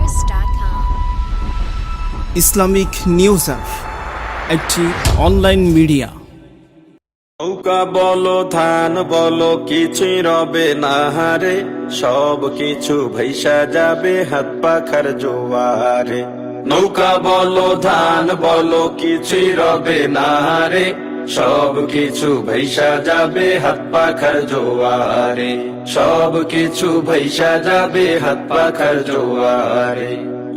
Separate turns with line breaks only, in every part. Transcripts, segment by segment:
SoundCloudNews.com
Islamic নিউজার একটি online media.
নৌকা বলো ধান বলো কিছুই রবে না হারে, সব কিছু ভাইসা যাবে হাত পাখার জোয়ারে। নৌকা বলো ধান বলো কিছুই রবে না হারে, সব কিছু ভাইসা যাবে হাত পাখার জোয়ারে। সব কিছু ভাইসা যাবে হাত পাখার জোয়ারে।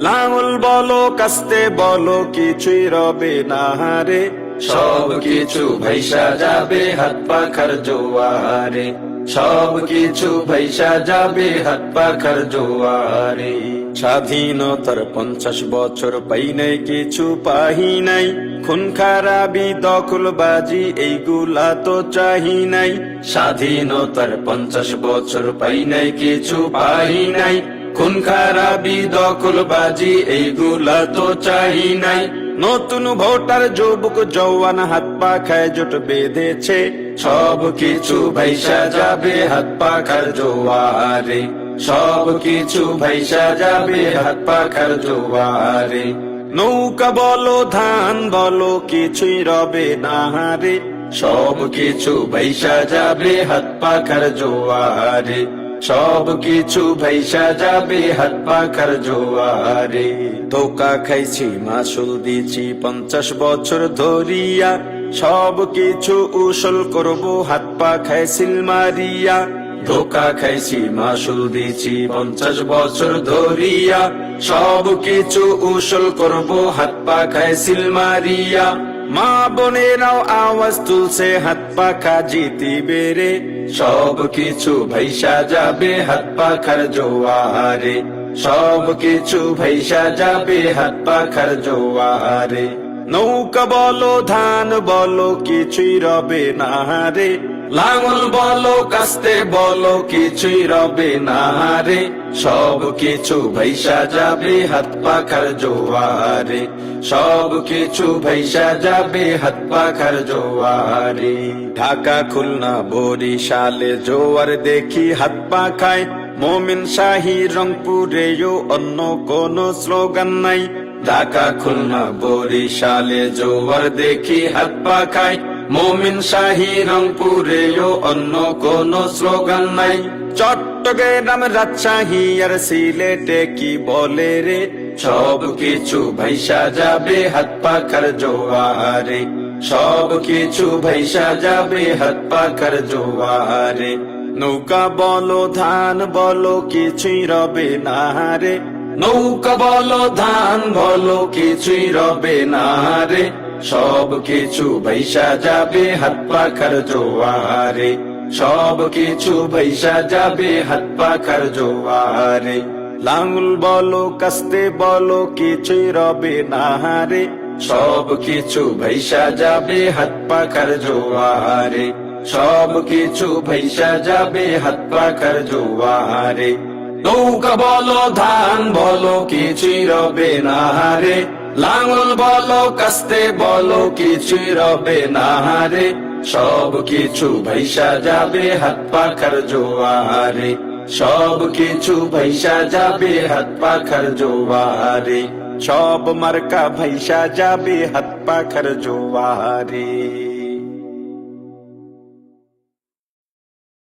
লাঙল বলো কাস্তে বলো কিছুই রবে না হারে, সব কিছু ভাইসা যাবে হাত পাখার জোয়ারে। সব কিছু ভাইসা যাবে হাত পাখার জোয়ারে। স্বাধীনতার 50 বছর পাই নাই কিছু পাহি নাই, খুন খারাপি দখলবাজি এইগুলা তো চাহি নাই। স্বাধীনতার 50 বছর পাই নাই কিছু পাহি নাই, খুন খারাপি দখলবাজি এইগুলা তো চাহি নাই। নতুন ভোটার যুবক জওয়ান হাত পাখায় জোট বেঁধেছে, সব কিছু ভাইসা যাবে হাত পাখার জোয়ারে। সব কিছু ভাইসা যাবে হাত পাখার জোয়ারে। নৌকা বলো ধান বলো কিছুই রবে না হারে, সব কিছু ভাইসা যাবে হাত পাখার জোয়ারে। সব কিছু ভাইসা যাবে হাত পাখার জোয়ারে। ধোকা খাইছি মাসুল দিছি 50 বছর ধরিয়া, সব কিছু উসুল করব হাত পাখায় সিল মারিয়া। ধোকা খাইছি মাসুল দিছি 50 বছর ধরিয়া, সব কিছু উসুল করব হাত পাখায় সিল মারিয়া। মা বোনেরাও আওয়াজ তুলছে হাত পাখা জিতিবে রে, সব কিছু ভাইসা যাবে হাত পাখার জোয়ারে। সব কিছু ভাইসা যাবে হাত পাখার জোয়ারে। নৌকা বলো ধান বলো কিছুই রবে না হারে, লাঙল বলো কাস্তে বলো কিছুই রবে না হারে, সব কিছু ভাইসা যাবে হাত পাখার জোয়ারে। সব কিছু ভাইসা যাবে হাত পাখার জোয়ারে। ঢাকা খুলনা বরিশালে জোয়ার দেখি হাত পাখায়, মোমিন শাহী রংপুরেও অন্য কোনো স্লোগান নাই। ঢাকা খুলনা বরিশালে জোয়ার দেখি হাত পাখায়, মোমিন শাহী রংপুরেও অন্য কোনো স্লোগান নাই। চট্টগ্রাম রাজশাহী আর সিলেটে কি বলে রে, সব কিছু ভাইসা যাবে হাত পাখার জোয়ারে। সব কিছু ভাইসা যাবে হাত পাখার জোয়ারে। নৌকা বলো ধান বলো কিছুই রবে না হারে, নৌকা বলো ধান বলো কিছুই রবে না হারে, সব কিছু ভাইসা যাবে হাত পাখার জোয়ারে। সব কিছু ভাইসা যাবে হাত পাখার জোয়ারে। লাঙল বলো কাস্তে বলো কিছুই রবে না হারে, সব কিছু ভাইসা যাবে হাত পাখার জোয়ারে। সব কিছু ভাইসা যাবে হাত পাখার জোয়ারে। নৌকা বলো ধান বলো কিছুই রবে না হারে, লাঙল বলো কাস্তে বলো কিছুই রবে না হারে, সব কিছু ভাইসা যাবে হাত পাখার জোয়ারে। সব কিছু ভাইসা যাবে হাত পাখার জোয়ারে। সব মার্কা ভাইসা যাবে হাত পাখার জোয়ারে।